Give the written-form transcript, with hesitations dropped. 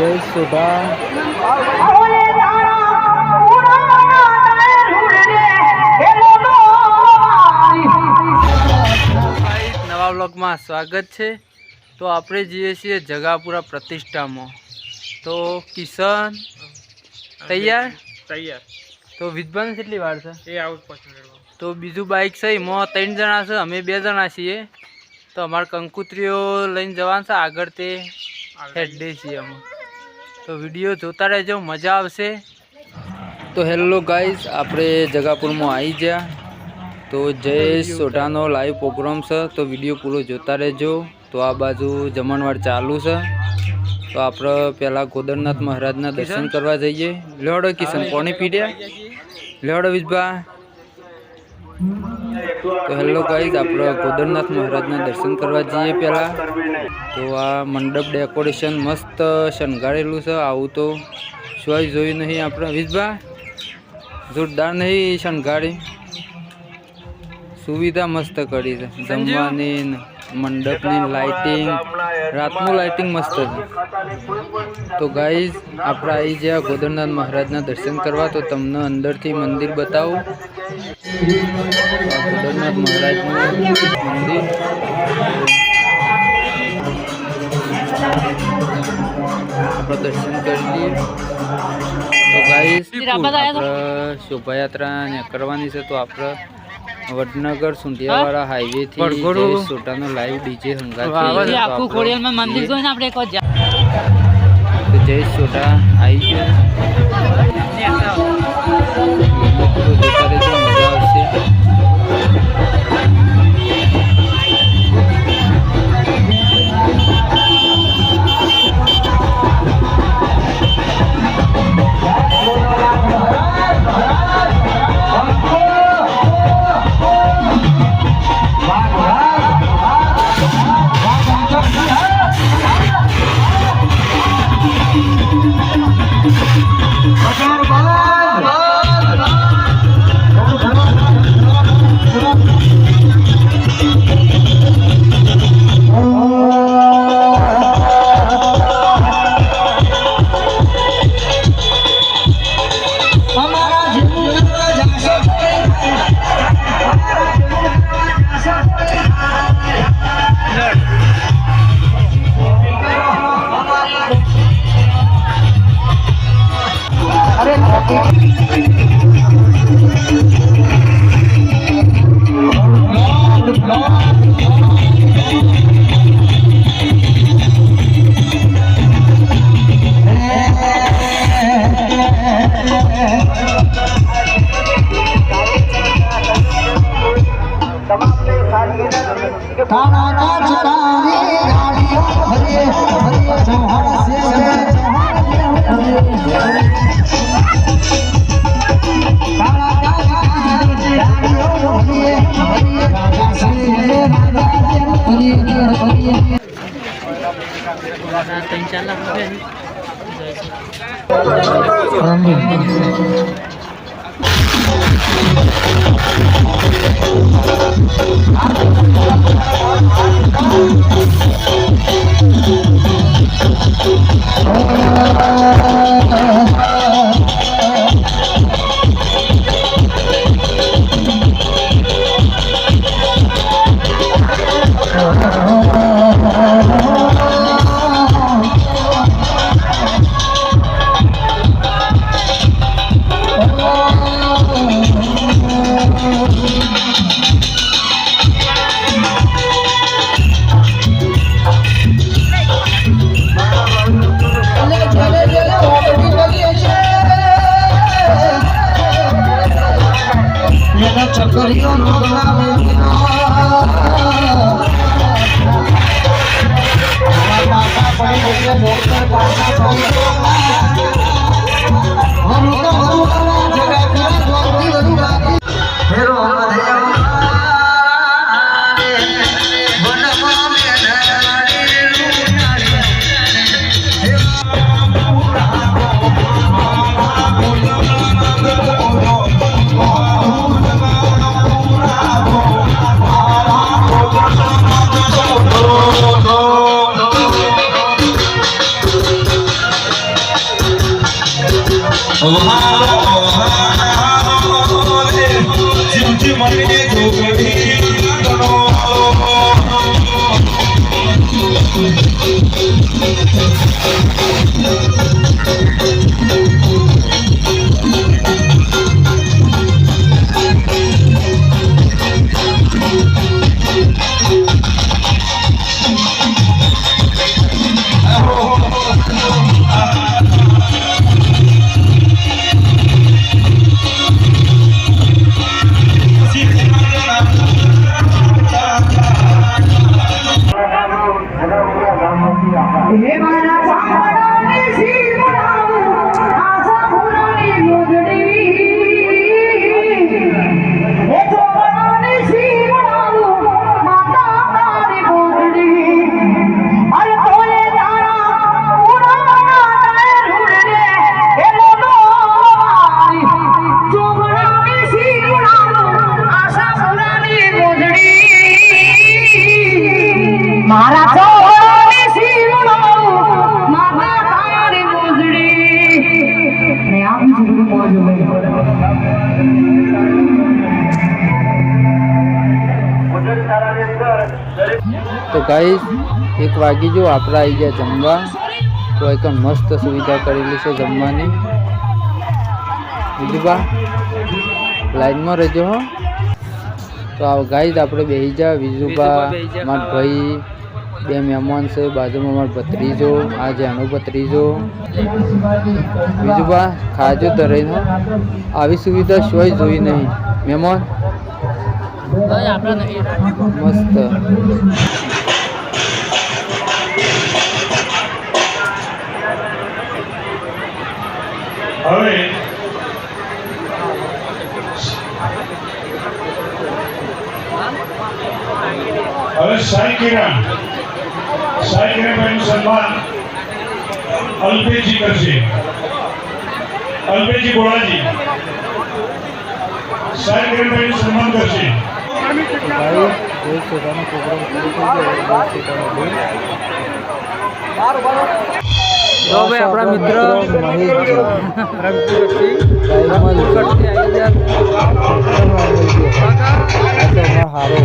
જય સોઢા નવા બ્લોગમાં સ્વાગત છે। તો આપણે જઈએ છીએ જગાપુરા પ્રતિષ્ઠામાં। તો કિશન તૈયાર તો વિદ્વાન કેટલી વાર છે એ આઉટ તો બીજું બાઇક છે એમાં 3 જણા છે, અમે 2 જણા છીએ। તો અમારે કંકુત્રીઓ લઈને જવાનું છે આગળ, તે હેડે છીએ અમે। તો વિડીયો જોતા રહેજો, મજા આવશે। તો હેલો ગાઈઝ, આપણે જગાપુરમાં આવી ગયા। તો જય સોઢાનો લાઈવ પ્રોગ્રામ છે, તો વિડીયો પૂરો જોતા રહેજો। તો આ બાજુ જમણવાર ચાલુ છે, તો આપણે પહેલાં ગોદરનાથ મહારાજના દર્શન કરવા જઈએ। લેવડો કિશન પાણી પીડ્યા, લેવડો વિજભા। તો હેલો ગાઈઝ, આપણે ગોદરનાથ મહારાજના દર્શન કરવા જઈએ પહેલાં। તો આ મંડપ ડેકોરેશન મસ્ત શણગારેલું છે, આવું તો શું જોયું નહીં આપણે વિજભા? જોરદાર નહીં શણગારી, સુવિધા મસ્ત કરી છે, જમવાની, મંડપની લાઇટિંગ, રાતનું લાઇટિંગ મસ્ત છે। તો ગાઈઝ આપણે આવી ગયા ગોદરનાથ મહારાજના દર્શન કરવા। તો તમને અંદરથી મંદિર બતાવું। ગોદરનાથ મહારાજનું મંદિર, આપણે દર્શન કરી લઈએ। તો ગાઈઝ આપણે શોભાયાત્રા કરવાની છે, તો આપણે વડનગર સુંઢિયાવાળા હાઈવે થી જય સોઢાનો લાઈવ ડીજે હંગાથી આખું ખોડિયારમાં મંદિર જોઈને આપણે એક વાર તો જય સોઢા આવી ગયા। મજા આવશે। તો ગાઈસ 1 વાગી જો આપણે આવી ગયા જમવા. તો એક મસ્ત સુવિધા કરેલી છે જમવાની. વિજુબા લાઈનમાં રહેજો હો. તો આ ગાઈસ આપણે બેસી જા. વિજુબા મારા ભાઈ, 2 મહેમાન છે બાજુમાં, મારો ભત્રીજો, આ જેનો ભત્રીજો. વિજુબા ખાજો તો રહીને. આવી સુવિધા શોય જોઈ નહીં મહેમાન. મસ્ત. હવે સાઈ કિરણ ભાઈનું સન્માન અલ્પેશજી કરશે. અલ્પેશજી ગોળાજી સાઈ કિરણ ભાઈનું સન્માન કરશે. તો ભાઈ આપણા મિત્ર મહેશ હારો